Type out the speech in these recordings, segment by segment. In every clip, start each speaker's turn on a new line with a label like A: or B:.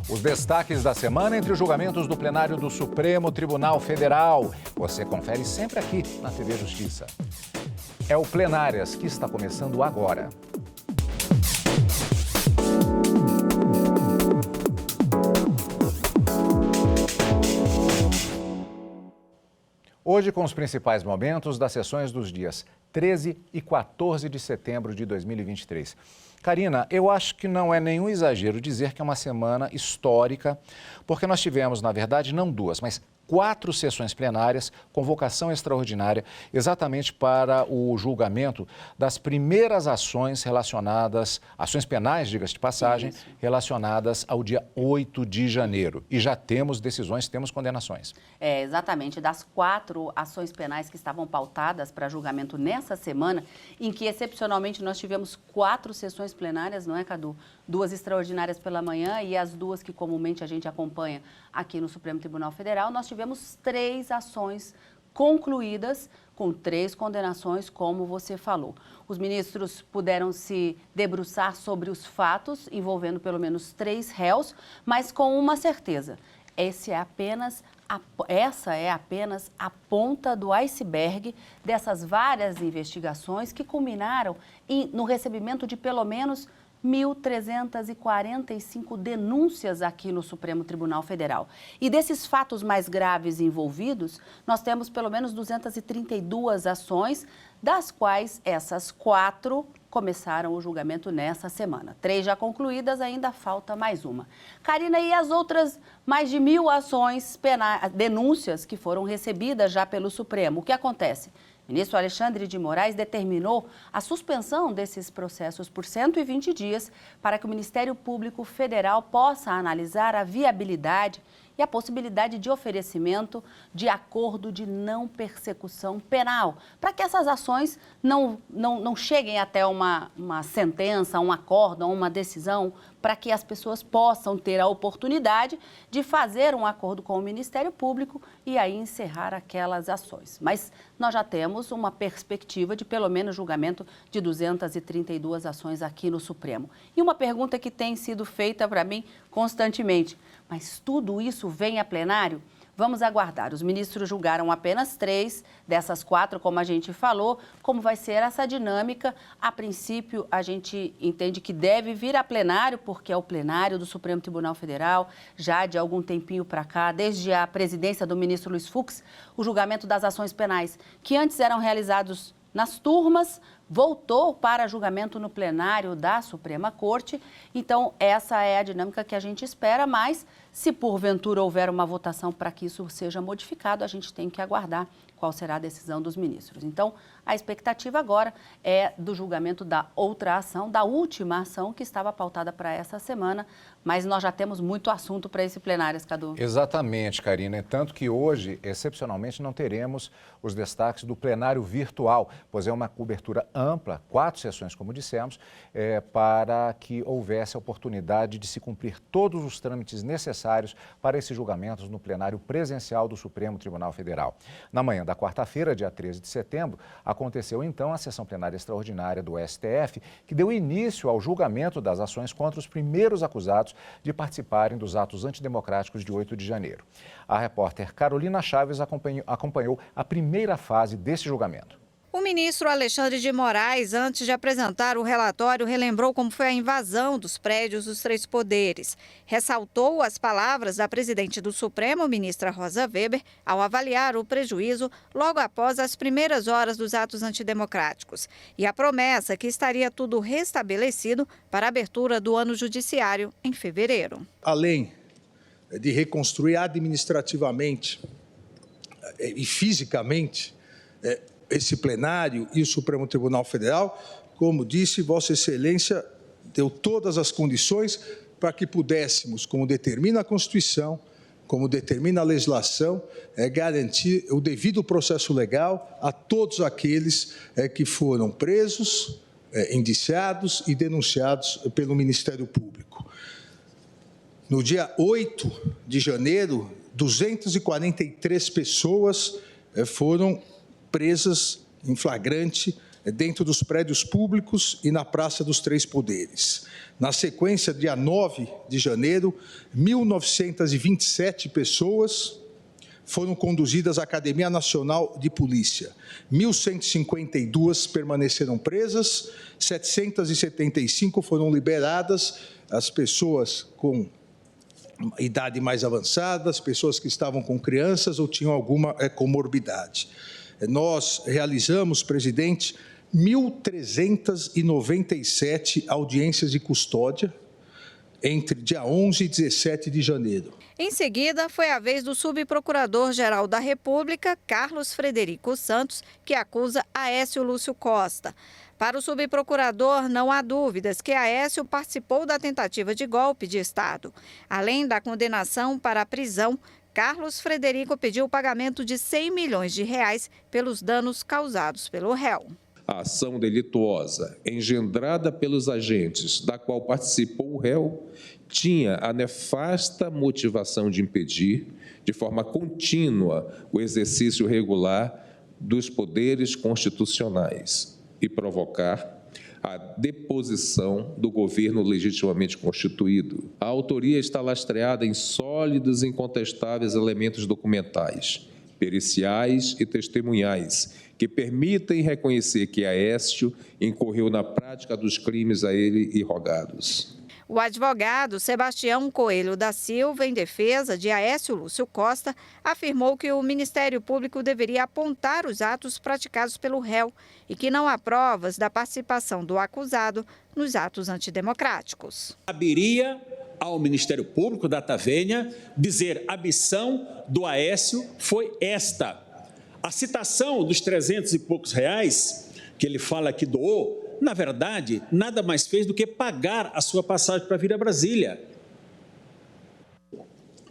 A: Os destaques da semana entre os julgamentos do plenário do Supremo Tribunal Federal. Você confere sempre aqui na TV Justiça. É o Plenárias que está começando agora. Hoje, com os principais momentos das sessões dos dias 13 e 14 de setembro de 2023. Karina, eu acho que não é nenhum exagero dizer que é uma semana histórica, porque nós tivemos, na verdade, não duas, mas 4 sessões plenárias, convocação extraordinária, exatamente para o julgamento das primeiras ações relacionadas, ações penais, diga-se de passagem, relacionadas ao dia 8 de janeiro. E já temos decisões, temos condenações.
B: Exatamente. Das 4 ações penais que estavam pautadas para julgamento nessa semana, em que, excepcionalmente, nós tivemos 4 sessões plenárias, não é, Cadu? 2 extraordinárias pela manhã e as 2 que comumente a gente acompanha aqui no Supremo Tribunal Federal, nós tivemos 3 ações concluídas com 3 condenações, como você falou. Os ministros puderam se debruçar sobre os fatos envolvendo pelo menos 3 réus, mas com uma certeza: essa é apenas a ponta do iceberg dessas várias investigações que culminaram no recebimento de pelo menos 1.345 denúncias aqui no Supremo Tribunal Federal. E desses fatos mais graves envolvidos, nós temos pelo menos 232 ações, das quais essas 4 começaram o julgamento nessa semana. 3 já concluídas, ainda falta mais uma. Karina, e as outras mais de 1.000 ações penais, denúncias que foram recebidas já pelo Supremo? O que acontece? O ministro Alexandre de Moraes determinou a suspensão desses processos por 120 dias para que o Ministério Público Federal possa analisar a viabilidade e a possibilidade de oferecimento de acordo de não persecução penal, para que essas ações não cheguem até uma sentença, um acórdão, uma decisão, para que as pessoas possam ter a oportunidade de fazer um acordo com o Ministério Público e aí encerrar aquelas ações. Mas nós já temos uma perspectiva de pelo menos julgamento de 232 ações aqui no Supremo. E uma pergunta que tem sido feita para mim constantemente: mas tudo isso vem a plenário? Vamos aguardar. Os ministros julgaram apenas 3 dessas 4, como a gente falou. Como vai ser essa dinâmica? A princípio, a gente entende que deve vir a plenário, porque é o plenário do Supremo Tribunal Federal, já de algum tempinho para cá, desde a presidência do ministro Luiz Fux, o julgamento das ações penais, que antes eram realizados nas turmas, voltou para julgamento no plenário da Suprema Corte. Então, essa é a dinâmica que a gente espera, mas se porventura houver uma votação para que isso seja modificado, a gente tem que aguardar qual será a decisão dos ministros. Então, a expectativa agora é do julgamento da outra ação, da última ação que estava pautada para essa semana, mas nós já temos muito assunto para esse plenário, Cadu.
A: Exatamente, Karina. Tanto que hoje, excepcionalmente, não teremos os destaques do plenário virtual, pois é uma cobertura ampla, 4 sessões, como dissemos, para que houvesse a oportunidade de se cumprir todos os trâmites necessários para esses julgamentos no plenário presencial do Supremo Tribunal Federal. Na manhã da quarta-feira, dia 13 de setembro, aconteceu então a sessão plenária extraordinária do STF, que deu início ao julgamento das ações contra os primeiros acusados de participarem dos atos antidemocráticos de 8 de janeiro. A repórter Carolina Chaves acompanhou a primeira fase desse julgamento.
C: O ministro Alexandre de Moraes, antes de apresentar o relatório, relembrou como foi a invasão dos prédios dos 3 poderes. Ressaltou as palavras da presidente do Supremo, ministra Rosa Weber, ao avaliar o prejuízo logo após as primeiras horas dos atos antidemocráticos. E a promessa que estaria tudo restabelecido para a abertura do ano judiciário em fevereiro.
D: Além de reconstruir administrativamente e fisicamente esse plenário e o Supremo Tribunal Federal, como disse, Vossa Excelência deu todas as condições para que pudéssemos, como determina a Constituição, como determina a legislação, garantir o devido processo legal a todos aqueles que foram presos, indiciados e denunciados pelo Ministério Público. No dia 8 de janeiro, 243 pessoas foram presas em flagrante dentro dos prédios públicos e na Praça dos Três Poderes. Na sequência, dia 9 de janeiro, 1.927 pessoas foram conduzidas à Academia Nacional de Polícia. 1.152 permaneceram presas, 775 foram liberadas, as pessoas com idade mais avançada, as pessoas que estavam com crianças ou tinham alguma comorbidade. Nós realizamos, presidente, 1.397 audiências de custódia entre dia 11 e 17 de janeiro.
C: Em seguida, foi a vez do subprocurador-geral da República, Carlos Frederico Santos, que acusa Aécio Lúcio Costa. Para o subprocurador, não há dúvidas que Aécio participou da tentativa de golpe de Estado. Além da condenação para a prisão, Carlos Frederico pediu o pagamento de R$100 milhões pelos danos causados pelo réu.
E: A ação delituosa engendrada pelos agentes, da qual participou o réu, tinha a nefasta motivação de impedir, de forma contínua, o exercício regular dos poderes constitucionais e provocar a deposição do governo legitimamente constituído. A autoria está lastreada em sólidos e incontestáveis elementos documentais, periciais e testemunhais, que permitem reconhecer que Aécio incorreu na prática dos crimes a ele irrogados.
C: O advogado Sebastião Coelho da Silva, em defesa de Aécio Lúcio Costa, afirmou que o Ministério Público deveria apontar os atos praticados pelo réu e que não há provas da participação do acusado nos atos antidemocráticos.
F: Caberia ao Ministério Público, data vênia, dizer a missão do Aécio foi esta. A citação dos 300 e poucos reais que ele fala que doou, na verdade, nada mais fez do que pagar a sua passagem para vir a Brasília.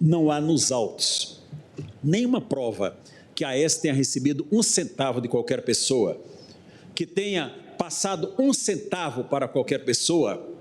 F: Não há nos autos nenhuma prova que a Aécio tenha recebido um centavo de qualquer pessoa, que tenha passado um centavo para qualquer pessoa.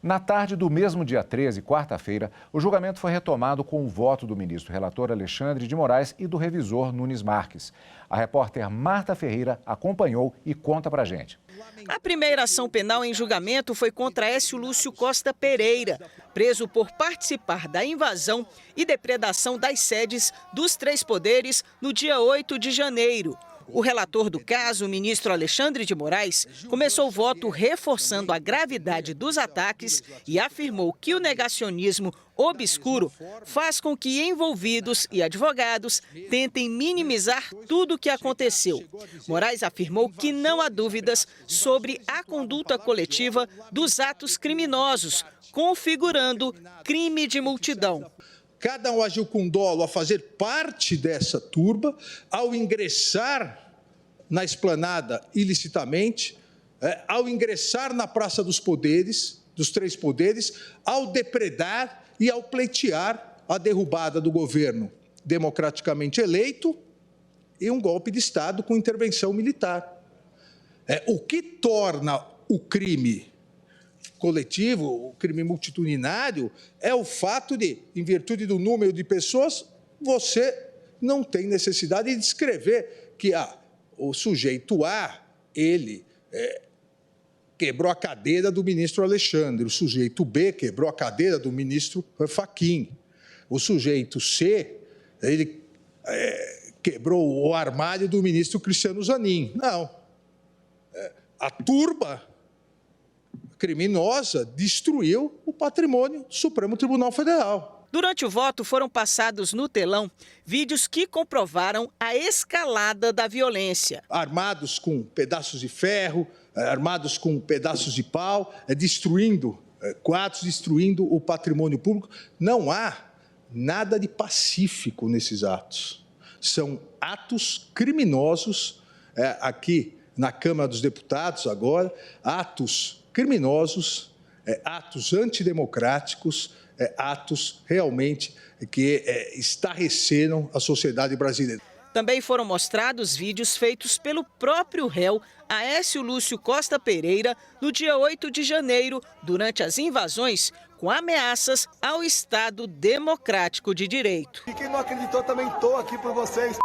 A: Na tarde do mesmo dia 13, quarta-feira, o julgamento foi retomado com o voto do ministro relator Alexandre de Moraes e do revisor Nunes Marques. A repórter Marta Ferreira acompanhou e conta pra gente.
G: A primeira ação penal em julgamento foi contra Aécio Lúcio Costa Pereira, preso por participar da invasão e depredação das sedes dos Três Poderes no dia 8 de janeiro. O relator do caso, o ministro Alexandre de Moraes, começou o voto reforçando a gravidade dos ataques e afirmou que o negacionismo obscuro faz com que envolvidos e advogados tentem minimizar tudo o que aconteceu. Moraes afirmou que não há dúvidas sobre a conduta coletiva dos atos criminosos, configurando crime de multidão.
D: Cada um agiu com dolo a fazer parte dessa turba, ao ingressar na esplanada ilicitamente, ao ingressar na Praça dos Poderes, dos Três Poderes, ao depredar e ao pleitear a derrubada do governo democraticamente eleito e um golpe de Estado com intervenção militar. O que torna o crime coletivo, o crime multitudinário, é o fato de, em virtude do número de pessoas, você não tem necessidade de descrever que o sujeito A, ele quebrou a cadeira do ministro Alexandre, o sujeito B quebrou a cadeira do ministro Fachin, o sujeito C, ele quebrou o armário do ministro Cristiano Zanin. Não. A turba criminosa destruiu o patrimônio do Supremo Tribunal Federal.
G: Durante o voto, foram passados no telão vídeos que comprovaram a escalada da violência.
D: Armados com pedaços de ferro, armados com pedaços de pau, destruindo quadros, destruindo o patrimônio público. Não há nada de pacífico nesses atos. São atos criminosos, aqui na Câmara dos Deputados agora, atos criminosos, atos antidemocráticos, atos realmente que estarreceram a sociedade brasileira.
G: Também foram mostrados vídeos feitos pelo próprio réu, Aécio Lúcio Costa Pereira, no dia 8 de janeiro, durante as invasões, com ameaças ao Estado Democrático de Direito.
H: E quem não acreditou, também estou aqui por vocês.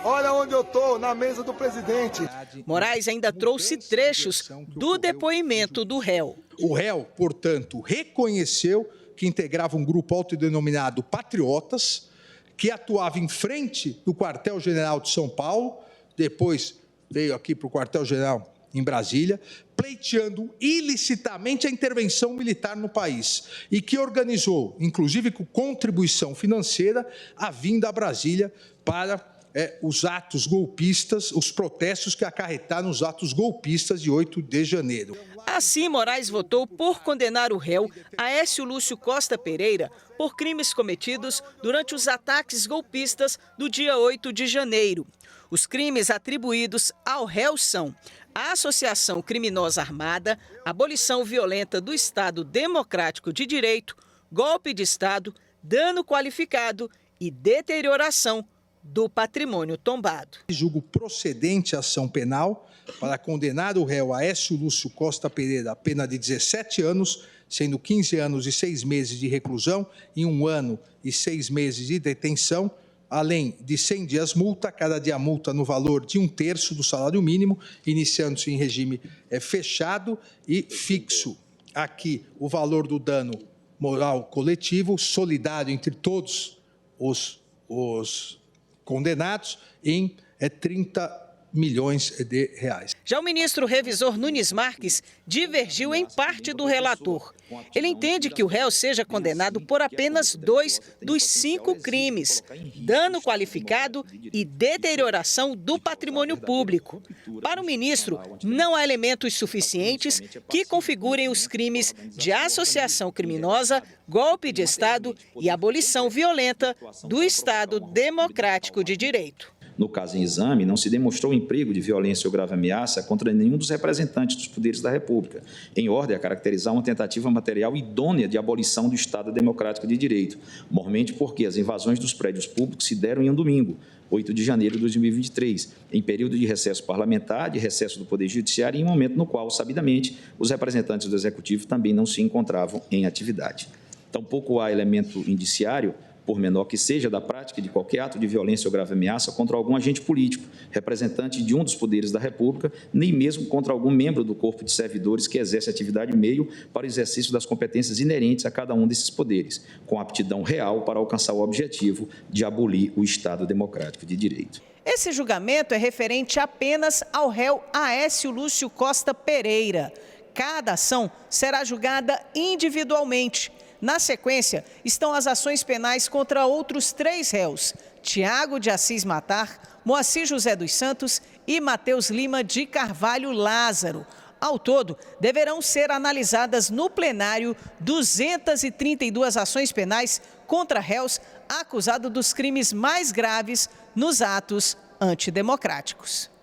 H: Olha onde eu estou, na mesa do presidente.
G: Moraes ainda trouxe trechos do depoimento do réu.
D: O réu, portanto, reconheceu que integrava um grupo autodenominado Patriotas, que atuava em frente do quartel-general de São Paulo, depois veio aqui para o quartel-general em Brasília, pleiteando ilicitamente a intervenção militar no país e que organizou, inclusive com contribuição financeira, a vinda a Brasília para os atos golpistas, os protestos que acarretaram os atos golpistas de 8 de janeiro.
G: Assim, Moraes votou por condenar o réu Aécio Lúcio Costa Pereira por crimes cometidos durante os ataques golpistas do dia 8 de janeiro. Os crimes atribuídos ao réu são a associação criminosa armada, abolição violenta do Estado Democrático de Direito, golpe de Estado, dano qualificado e deterioração do patrimônio tombado.
D: Julgo procedente a ação penal para condenar o réu Aécio Lúcio Costa Pereira a pena de 17 anos, sendo 15 anos e 6 meses de reclusão e 1 ano e 6 meses de detenção, além de 100 dias multa, cada dia multa no valor de 1/3 do salário mínimo, iniciando-se em regime fechado e fixo. Aqui o valor do dano moral coletivo, solidário entre todos os condenados, em 30 milhões de reais.
G: Já o ministro revisor Nunes Marques divergiu em parte do relator. Ele entende que o réu seja condenado por apenas 2 dos 5 crimes: dano qualificado e deterioração do patrimônio público. Para o ministro, não há elementos suficientes que configurem os crimes de associação criminosa, golpe de Estado e abolição violenta do Estado Democrático de Direito.
I: No caso em exame, não se demonstrou emprego de violência ou grave ameaça contra nenhum dos representantes dos poderes da República, em ordem a caracterizar uma tentativa material idônea de abolição do Estado Democrático de Direito, mormente porque as invasões dos prédios públicos se deram em um domingo, 8 de janeiro de 2023, em período de recesso parlamentar, de recesso do Poder Judiciário, e em um momento no qual, sabidamente, os representantes do Executivo também não se encontravam em atividade. Tampouco há elemento indiciário, por menor que seja, da prática de qualquer ato de violência ou grave ameaça contra algum agente político, representante de um dos poderes da República, nem mesmo contra algum membro do corpo de servidores que exerce atividade e meio para o exercício das competências inerentes a cada um desses poderes, com aptidão real para alcançar o objetivo de abolir o Estado Democrático de Direito.
G: Esse julgamento é referente apenas ao réu Aécio Lúcio Costa Pereira. Cada ação será julgada individualmente. Na sequência, estão as ações penais contra outros 3 réus: Tiago de Assis Matar, Moacir José dos Santos e Mateus Lima de Carvalho Lázaro. Ao todo, deverão ser analisadas no plenário 232 ações penais contra réus acusados dos crimes mais graves nos atos antidemocráticos.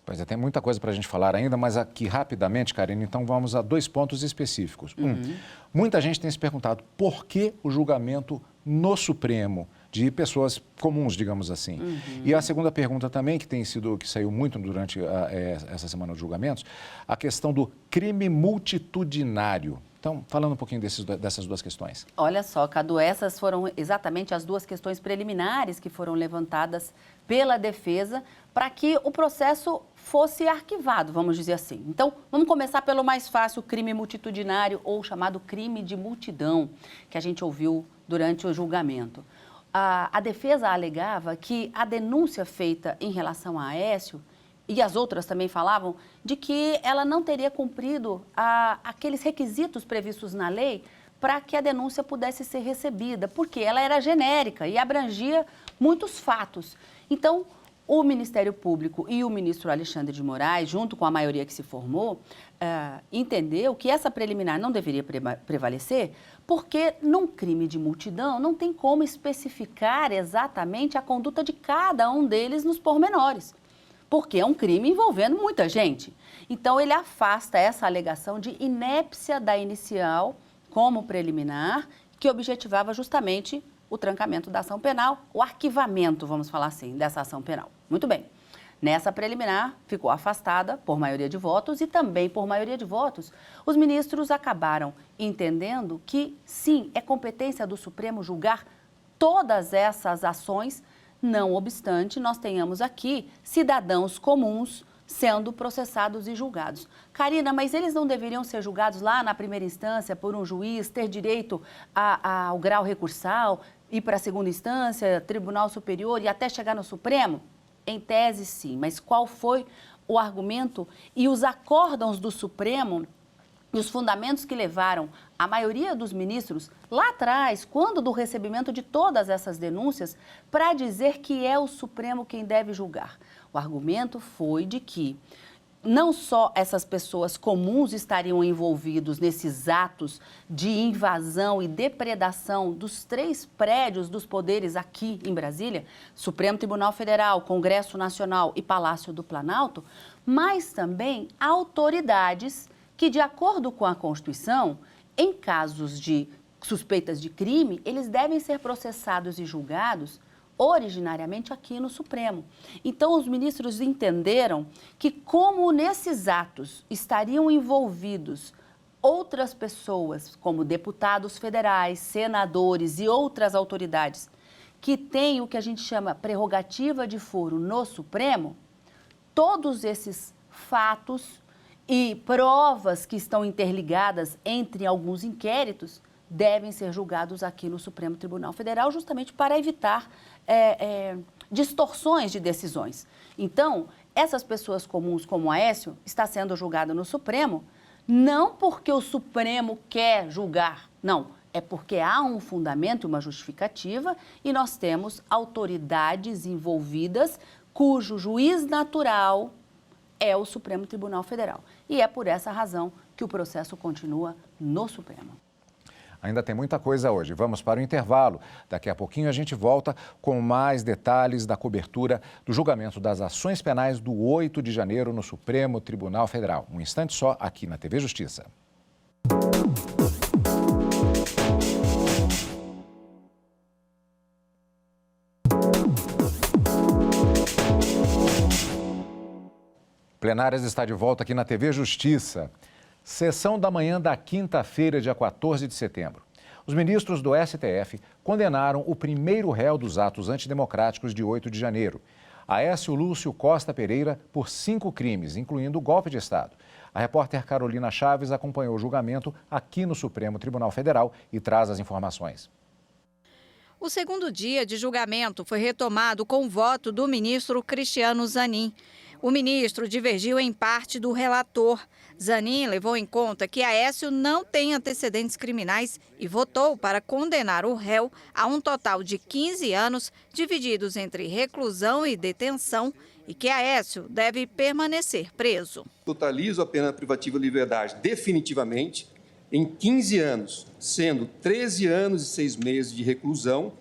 A: Pois é, tem muita coisa para a gente falar ainda, mas aqui rapidamente, Karine, então vamos a 2 pontos específicos. Muita gente tem se perguntado por que o julgamento no Supremo de pessoas comuns, digamos assim. E a segunda pergunta também, que saiu muito durante essa semana de julgamentos, a questão do crime multitudinário. Então, falando um pouquinho dessas 2 questões.
B: Olha só, Cadu, essas foram exatamente as 2 questões preliminares que foram levantadas pela defesa para que o processo fosse arquivado, vamos dizer assim. Então, vamos começar pelo mais fácil, o crime multitudinário ou chamado crime de multidão, que a gente ouviu durante o julgamento. A defesa alegava que a denúncia feita em relação a Aécio, e as outras também falavam, de que ela não teria cumprido aqueles requisitos previstos na lei para que a denúncia pudesse ser recebida, porque ela era genérica e abrangia muitos fatos. Então, o Ministério Público e o ministro Alexandre de Moraes, junto com a maioria que se formou, entendeu que essa preliminar não deveria prevalecer, porque num crime de multidão não tem como especificar exatamente a conduta de cada um deles nos pormenores, porque é um crime envolvendo muita gente. Então, ele afasta essa alegação de inépcia da inicial como preliminar, que objetivava justamente o trancamento da ação penal, o arquivamento, vamos falar assim, dessa ação penal. Muito bem. Nessa preliminar, ficou afastada por maioria de votos e também por maioria de votos, os ministros acabaram entendendo que, sim, é competência do Supremo julgar todas essas ações não obstante, nós tenhamos aqui cidadãos comuns sendo processados e julgados. Karina, mas eles não deveriam ser julgados lá na primeira instância por um juiz, ter direito ao grau recursal, ir para a segunda instância, Tribunal Superior e até chegar no Supremo? Em tese, sim, mas qual foi o argumento e os acórdãos do Supremo e os fundamentos que levaram a maioria dos ministros lá atrás, quando do recebimento de todas essas denúncias, para dizer que é o Supremo quem deve julgar? O argumento foi de que não só essas pessoas comuns estariam envolvidos nesses atos de invasão e depredação dos 3 prédios dos poderes aqui em Brasília, Supremo Tribunal Federal, Congresso Nacional e Palácio do Planalto, mas também autoridades que, de acordo com a Constituição, em casos de suspeitas de crime, eles devem ser processados e julgados originariamente aqui no Supremo. Então, os ministros entenderam que, como nesses atos estariam envolvidos outras pessoas, como deputados federais, senadores e outras autoridades, que têm o que a gente chama prerrogativa de foro no Supremo, todos esses fatos e provas que estão interligadas entre alguns inquéritos devem ser julgados aqui no Supremo Tribunal Federal, justamente para evitar distorções de decisões. Então, essas pessoas comuns como Aécio está sendo julgada no Supremo, não porque o Supremo quer julgar, não, é porque há um fundamento e uma justificativa e nós temos autoridades envolvidas cujo juiz natural é o Supremo Tribunal Federal. E é por essa razão que o processo continua no Supremo.
A: Ainda tem muita coisa hoje. Vamos para o intervalo. Daqui a pouquinho a gente volta com mais detalhes da cobertura do julgamento das ações penais do 8 de janeiro no Supremo Tribunal Federal. Um instante só aqui na TV Justiça. Plenárias está de volta aqui na TV Justiça. Sessão da manhã da quinta-feira, dia 14 de setembro. Os ministros do STF condenaram o primeiro réu dos atos antidemocráticos de 8 de janeiro, Aécio Lúcio Costa Pereira, por 5 crimes, incluindo o golpe de Estado. A repórter Carolina Chaves acompanhou o julgamento aqui no Supremo Tribunal Federal e traz as informações.
C: O segundo dia de julgamento foi retomado com o voto do ministro Cristiano Zanin. O ministro divergiu em parte do relator. Zanin levou em conta que Aécio não tem antecedentes criminais e votou para condenar o réu a um total de 15 anos, divididos entre reclusão e detenção, e que Aécio deve permanecer preso.
J: Totalizo a pena privativa de liberdade definitivamente em 15 anos, sendo 13 anos e 6 meses de reclusão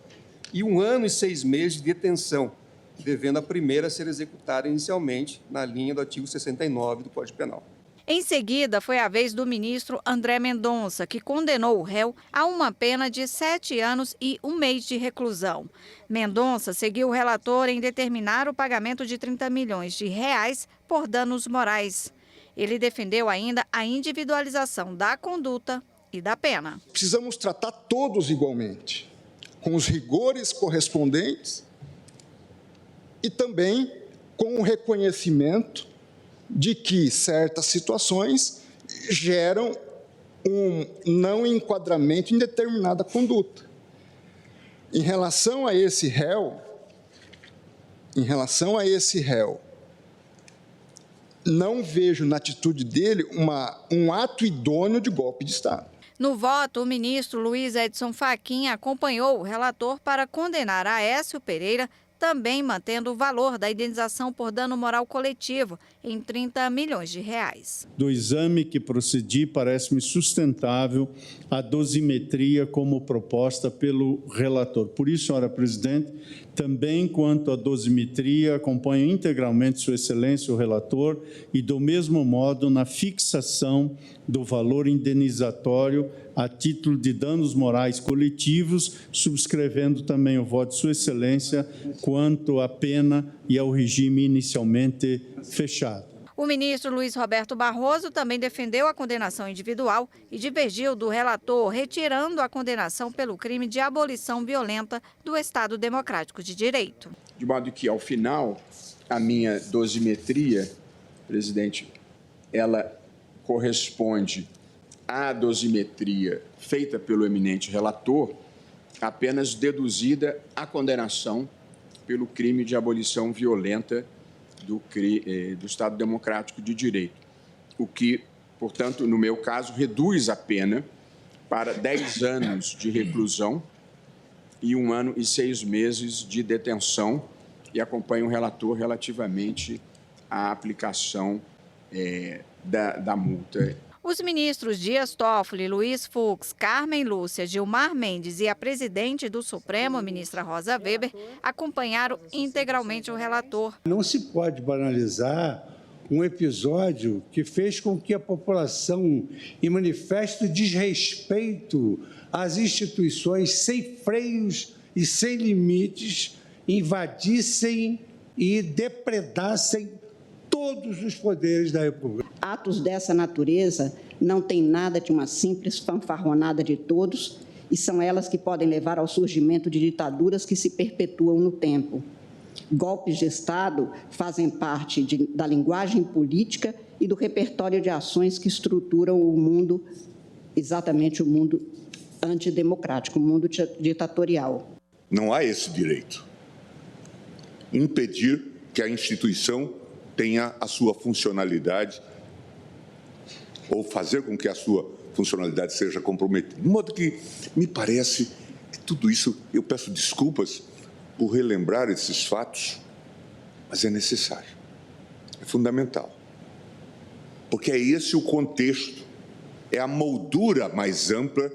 J: e 1 ano e 6 meses de detenção, devendo a primeira ser executada inicialmente na linha do artigo 69 do Código Penal.
C: Em seguida, foi a vez do ministro André Mendonça, que condenou o réu a uma pena de 7 anos e 1 mês de reclusão. Mendonça seguiu o relator em determinar o pagamento de 30 milhões de reais por danos morais. Ele defendeu ainda a individualização da conduta e da pena.
H: Precisamos tratar todos igualmente, com os rigores correspondentes e também com o reconhecimento de que certas situações geram um não enquadramento em determinada conduta. Em relação a esse réu, não vejo na atitude dele um ato idôneo de golpe de Estado.
C: No voto, o ministro Luiz Edson Fachin acompanhou o relator para condenar Aécio Pereira, também mantendo o valor da indenização por dano moral coletivo em 30 milhões de reais.
K: Do exame que procedi, parece-me sustentável a dosimetria como proposta pelo relator. Por isso, senhora presidente, também quanto à dosimetria, acompanho integralmente Sua Excelência o relator e, do mesmo modo, na fixação do valor indenizatório a título de danos morais coletivos, subscrevendo também o voto de Sua Excelência quanto à pena e ao regime inicialmente fechado.
C: O ministro Luiz Roberto Barroso também defendeu a condenação individual e divergiu do relator, retirando a condenação pelo crime de abolição violenta do Estado Democrático de Direito.
L: De modo que, ao final, a minha dosimetria, presidente, ela corresponde à dosimetria feita pelo eminente relator, apenas deduzida a condenação pelo crime de abolição violenta do Estado Democrático de Direito, o que, portanto, no meu caso, reduz a pena para 10 anos de reclusão e 1 ano e 6 meses de detenção, e acompanho o relator relativamente à aplicação da multa.
C: Os ministros Dias Toffoli, Luiz Fux, Carmen Lúcia, Gilmar Mendes e a presidente do Supremo, ministra Rosa Weber, acompanharam integralmente o relator.
M: Não se pode banalizar um episódio que fez com que a população, em manifesto desrespeito às instituições, sem freios e sem limites, invadissem e depredassem todos os poderes da República.
N: Atos dessa natureza não têm nada de uma simples fanfarronada de todos e são elas que podem levar ao surgimento de ditaduras que se perpetuam no tempo. Golpes de Estado fazem parte da linguagem política e do repertório de ações que estruturam o mundo, exatamente o mundo antidemocrático, o mundo ditatorial.
O: Não há esse direito. Impedir que a instituição tenha a sua funcionalidade ou fazer com que a sua funcionalidade seja comprometida. De modo que me parece que tudo isso, eu peço desculpas por relembrar esses fatos, mas é necessário, é fundamental. Porque é esse o contexto, é a moldura mais ampla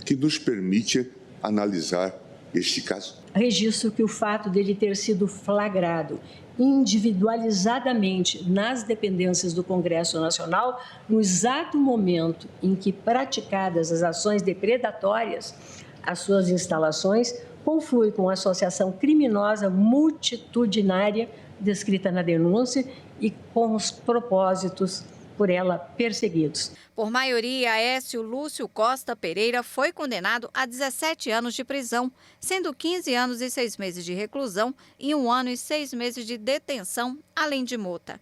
O: que nos permite analisar este caso.
P: Registro que o fato dele ter sido flagrado individualizadamente nas dependências do Congresso Nacional, no exato momento em que praticadas as ações depredatórias às suas instalações, conflui com a associação criminosa multitudinária descrita na denúncia e com os propósitos por ela perseguidos.
C: Por maioria, Aécio Lúcio Costa Pereira foi condenado a 17 anos de prisão, sendo 15 anos e 6 meses de reclusão e 1 ano e 6 meses de detenção, além de multa.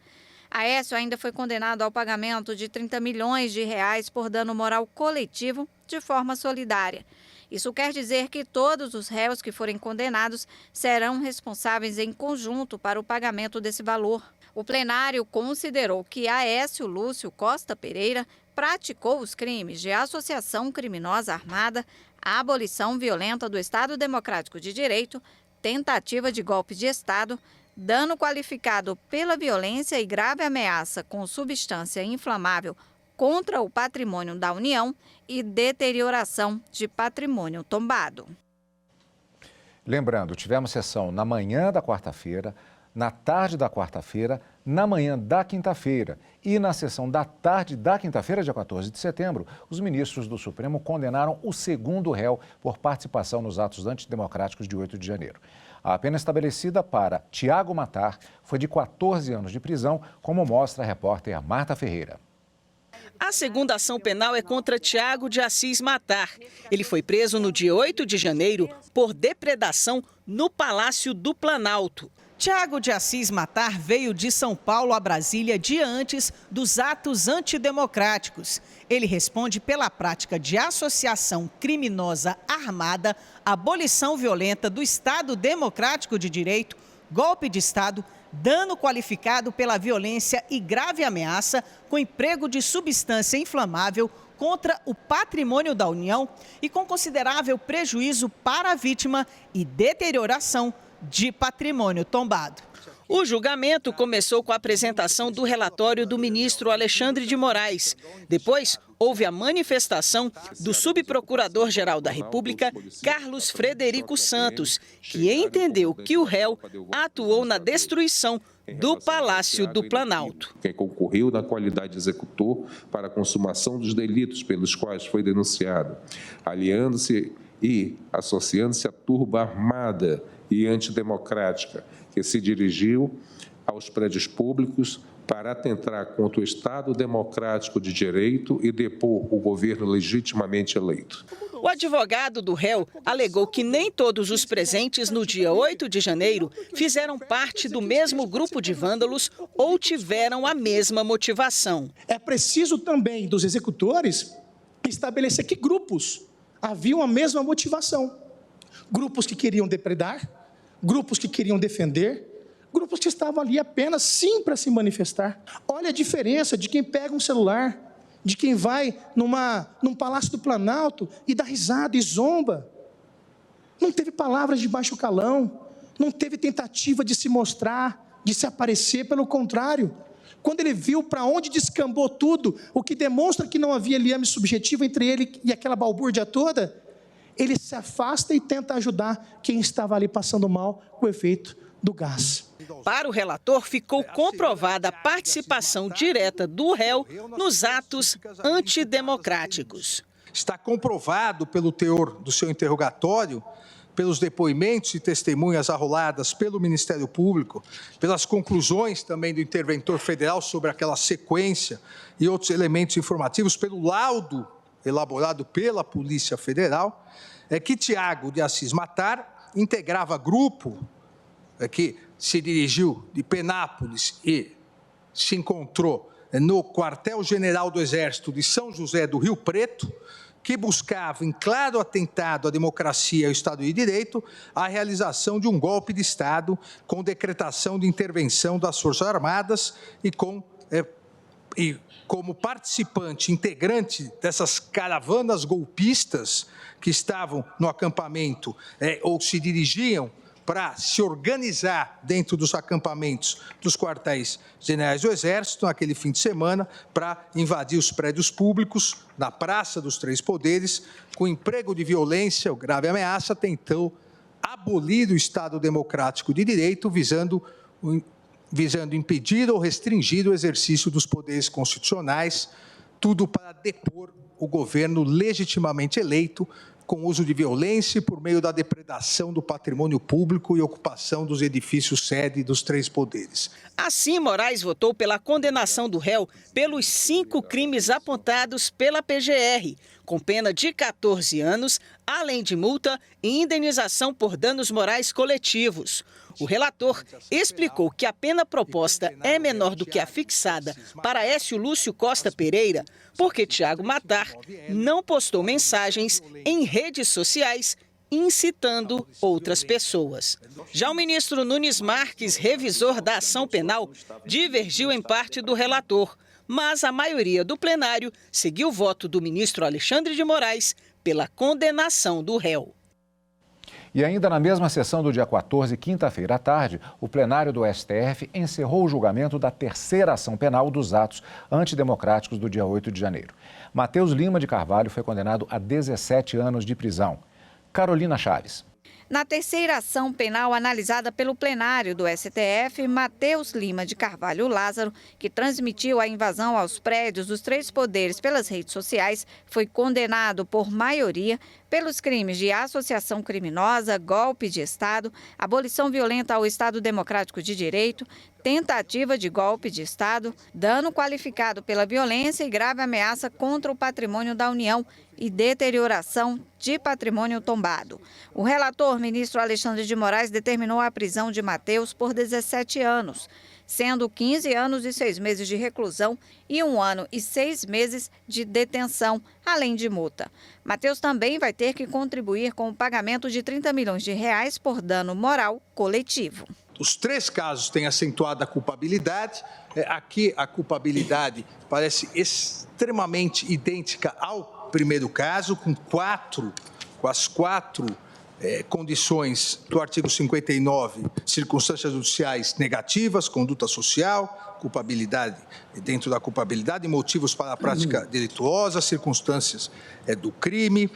C: Aécio ainda foi condenado ao pagamento de 30 milhões de reais por dano moral coletivo de forma solidária. Isso quer dizer que todos os réus que forem condenados serão responsáveis em conjunto para o pagamento desse valor. O plenário considerou que Aécio Lúcio Costa Pereira praticou os crimes de associação criminosa armada, abolição violenta do Estado Democrático de Direito, tentativa de golpe de Estado, dano qualificado pela violência e grave ameaça com substância inflamável contra o patrimônio da União e deterioração de patrimônio tombado.
A: Lembrando, tivemos sessão na manhã da quarta-feira, na tarde da quarta-feira, na manhã da quinta-feira e na sessão da tarde da quinta-feira, dia 14 de setembro, os ministros do Supremo condenaram o segundo réu por participação nos atos antidemocráticos de 8 de janeiro. A pena estabelecida para Tiago Matar foi de 14 anos de prisão, como mostra a repórter Marta Ferreira.
G: A segunda ação penal é contra Tiago de Assis Matar. Ele foi preso no dia 8 de janeiro por depredação no Palácio do Planalto. Tiago de Assis Matar veio de São Paulo a Brasília dia antes dos atos antidemocráticos. Ele responde pela prática de associação criminosa armada, abolição violenta do Estado Democrático de Direito, golpe de Estado, dano qualificado pela violência e grave ameaça com emprego de substância inflamável contra o patrimônio da União e com considerável prejuízo para a vítima e deterioração de patrimônio tombado. O julgamento começou com a apresentação do relatório do ministro Alexandre de Moraes. Depois, houve a manifestação do subprocurador-geral da República, Carlos Frederico Santos, que entendeu que o réu atuou na destruição do Palácio do Planalto.
E: Quem concorreu na qualidade de executor para a consumação dos delitos pelos quais foi denunciado, aliando-se e associando-se à turba armada e antidemocrática, que se dirigiu aos prédios públicos para atentar contra o Estado democrático de direito e depor o governo legitimamente eleito.
G: O advogado do réu alegou que nem todos os presentes no dia 8 de janeiro fizeram parte do mesmo grupo de vândalos ou tiveram a mesma motivação.
Q: É preciso também dos executores estabelecer que grupos haviam a mesma motivação. Grupos que queriam depredar, grupos que queriam defender, grupos que estavam ali apenas sim para se manifestar. Olha a diferença de quem pega um celular, de quem vai num Palácio do Planalto e dá risada e zomba. Não teve palavras de baixo calão, não teve tentativa de se mostrar, de se aparecer, pelo contrário. Quando ele viu para onde descambou tudo, o que demonstra que não havia liame subjetivo entre ele e aquela balbúrdia toda, ele se afasta e tenta ajudar quem estava ali passando mal com o efeito do gás.
G: Para o relator, ficou comprovada a participação direta do réu nos atos antidemocráticos.
D: Está comprovado pelo teor do seu interrogatório, pelos depoimentos e testemunhas arroladas pelo Ministério Público, pelas conclusões também do interventor federal sobre aquela sequência e outros elementos informativos, pelo laudo elaborado pela Polícia Federal, que Tiago de Assis Matar integrava grupo que se dirigiu de Penápolis e se encontrou no quartel-general do Exército de São José do Rio Preto, que buscava, em claro atentado à democracia e ao Estado de Direito, a realização de um golpe de Estado com decretação de intervenção das Forças Armadas e como participante, integrante dessas caravanas golpistas que estavam no acampamento ou se dirigiam para se organizar dentro dos acampamentos dos quartéis generais do Exército, naquele fim de semana, para invadir os prédios públicos, na Praça dos Três Poderes, com emprego de violência ou grave ameaça, tentou abolir o Estado democrático de direito, visando impedir ou restringir o exercício dos poderes constitucionais, tudo para depor o governo legitimamente eleito, com uso de violência e por meio da depredação do patrimônio público e ocupação dos edifícios sede dos três poderes.
G: Assim, Moraes votou pela condenação do réu pelos 5 crimes apontados pela PGR, com pena de 14 anos, além de multa e indenização por danos morais coletivos. O relator explicou que a pena proposta é menor do que a fixada para Écio Lúcio Costa Pereira, porque Tiago Matar não postou mensagens em redes sociais incitando outras pessoas. Já o ministro Nunes Marques, revisor da ação penal, divergiu em parte do relator, mas a maioria do plenário seguiu o voto do ministro Alexandre de Moraes pela condenação do réu.
A: E ainda na mesma sessão do dia 14, quinta-feira à tarde, o plenário do STF encerrou o julgamento da terceira ação penal dos atos antidemocráticos do dia 8 de janeiro. Matheus Lima de Carvalho foi condenado a 17 anos de prisão. Carolina Chaves.
C: Na terceira ação penal analisada pelo plenário do STF, Matheus Lima de Carvalho Lázaro, que transmitiu a invasão aos prédios dos três poderes pelas redes sociais, foi condenado por maioria pelos crimes de associação criminosa, golpe de Estado, abolição violenta ao Estado Democrático de Direito, tentativa de golpe de Estado, dano qualificado pela violência e grave ameaça contra o patrimônio da União e deterioração de patrimônio tombado. O relator, ministro Alexandre de Moraes, determinou a prisão de Matheus por 17 anos, sendo 15 anos e 6 meses de reclusão e 1 ano e 6 meses de detenção, além de multa. Matheus também vai ter que contribuir com o pagamento de 30 milhões de reais por dano moral coletivo.
D: Os 3 casos têm acentuado a culpabilidade. Aqui a culpabilidade parece extremamente idêntica ao primeiro caso, com as quatro condições do artigo 59, circunstâncias judiciais negativas, conduta social, culpabilidade dentro da culpabilidade, motivos para a prática delituosa, circunstâncias do crime.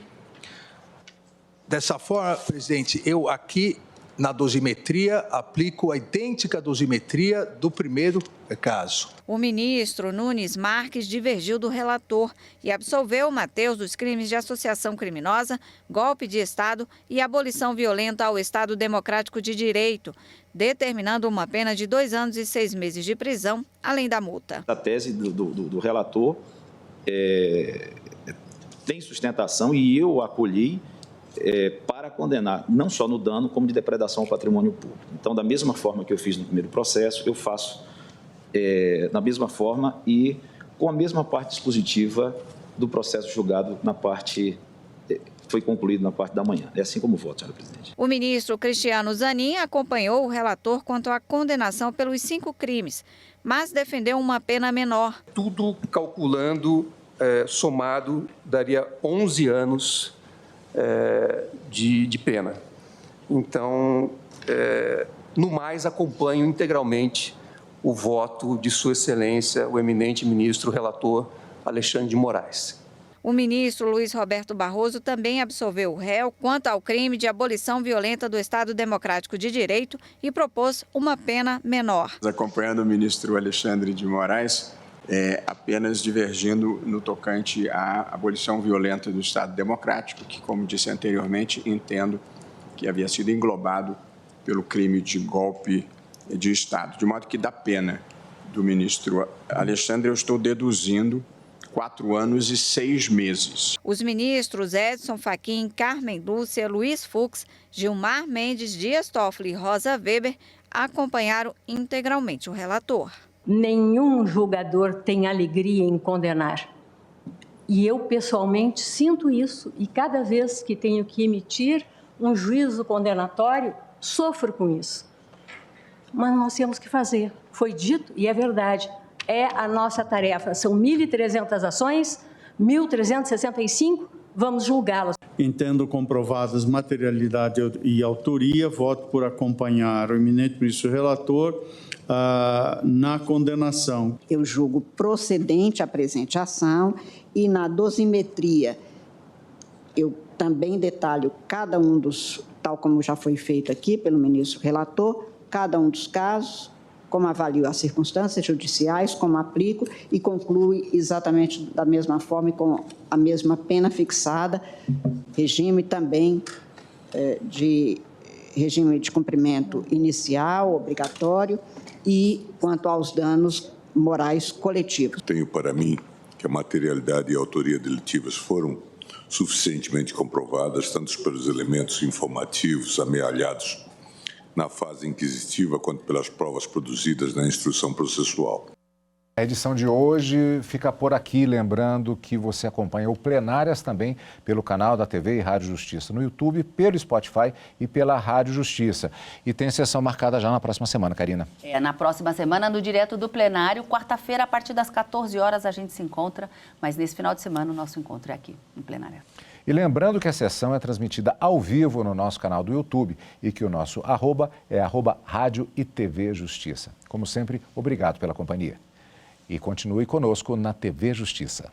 D: Dessa forma, presidente, eu aqui na dosimetria, aplico a idêntica dosimetria do primeiro caso.
C: O ministro Nunes Marques divergiu do relator e absolveu Mateus dos crimes de associação criminosa, golpe de Estado e abolição violenta ao Estado Democrático de Direito, determinando uma pena de 2 anos e 6 meses de prisão, além da multa.
I: A tese do relator tem sustentação e eu acolhi para condenar, não só no dano, como de depredação ao patrimônio público. Então, da mesma forma que eu fiz no primeiro processo, eu faço da mesma forma e com a mesma parte dispositiva do processo julgado na parte, foi concluído na parte da manhã. É assim como voto, senhora presidente.
C: O ministro Cristiano Zanin acompanhou o relator quanto à condenação pelos 5 crimes, mas defendeu uma pena menor.
J: Tudo calculando, somado, daria 11 anos de pena. Então, no mais, acompanho integralmente o voto de Sua Excelência, o eminente ministro relator Alexandre de Moraes.
C: O ministro Luiz Roberto Barroso também absolveu o réu quanto ao crime de abolição violenta do Estado Democrático de Direito e propôs uma pena menor.
L: Acompanhando o ministro Alexandre de Moraes, apenas divergindo no tocante à abolição violenta do Estado Democrático, que, como disse anteriormente, entendo que havia sido englobado pelo crime de golpe de Estado. De modo que da pena do ministro Alexandre eu estou deduzindo 4 anos e 6 meses.
C: Os ministros Edson Fachin, Carmen Lúcia, Luiz Fux, Gilmar Mendes, Dias Toffoli e Rosa Weber acompanharam integralmente o relator.
P: Nenhum julgador tem alegria em condenar. E eu, pessoalmente, sinto isso. E cada vez que tenho que emitir um juízo condenatório, sofro com isso. Mas nós temos que fazer. Foi dito e é verdade. É a nossa tarefa. São 1.300 ações, 1.365, vamos julgá-las.
K: Entendo comprovadas materialidade e autoria, voto por acompanhar o eminente ministro relator na condenação.
N: Eu julgo procedente a presente ação e na dosimetria eu também detalho cada um dos, tal como já foi feito aqui pelo ministro relator, cada um dos casos, como avalio as circunstâncias judiciais, como aplico e conclui exatamente da mesma forma e com a mesma pena fixada, regime também regime de cumprimento inicial, obrigatório, e quanto aos danos morais coletivos.
O: Tenho para mim que a materialidade e a autoria delitivas foram suficientemente comprovadas, tanto pelos elementos informativos amealhados na fase inquisitiva, quanto pelas provas produzidas na instrução processual.
A: A edição de hoje fica por aqui, lembrando que você acompanha o Plenárias também pelo canal da TV e Rádio Justiça no YouTube, pelo Spotify e pela Rádio Justiça. E tem sessão marcada já na próxima semana, Karina.
B: Na próxima semana, no Direto do Plenário, quarta-feira, a partir das 14 horas, a gente se encontra, mas nesse final de semana o nosso encontro é aqui, em Plenária.
A: E lembrando que a sessão é transmitida ao vivo no nosso canal do YouTube e que o nosso @ é @Rádio e TV Justiça. Como sempre, obrigado pela companhia. E continue conosco na TV Justiça.